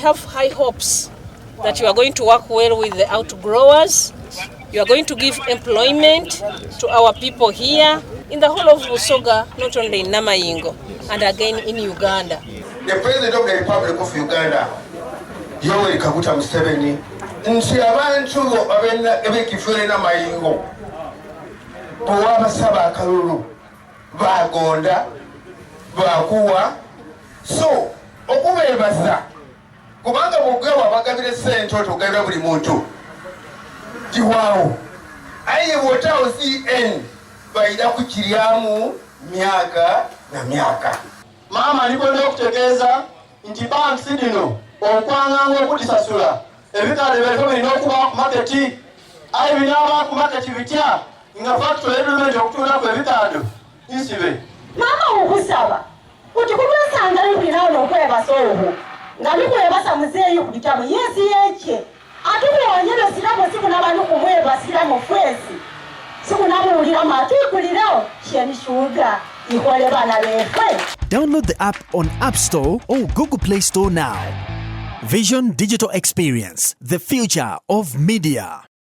have high hopes that you are going to work well with the outgrowers. You are going to give employment to our people here in the whole of Busoga, not only in Namayingo, and again in Uganda. The President of the Republic of Uganda, Yoweri Kaguta Museveni, nti abantu ab'ekifo Namayingo bw'abasaba akalulu bagonda bakuwa so okubeebaza kubanga bw'ogaba bagabire ssente otogabira buli muntu kiwaawo aye bw'otaawo CN bayira kukiryamu myaka na myaka. Maama alikwenda okutegeeza nti banks dino okwanganga okutisasula ebikale byalifa birina okuba ku maketi aye binaaba ku maketi bitya nga factory edumenti okutuulaku ebikaado nsibe. Maama okusaba kuti kulwesanga likulinawo okwebasa olwo nga likwebasa muzeeyi ku kitabo yesi yekye ate bwewanyere sirabo sikunaba nikumwebasira mu fwesi sikunabuwulira matuikulirawo kyenishuga ikole bana befwe. Download the app on App Store or Google Play Store now. Vision Digital Experience, the future of media.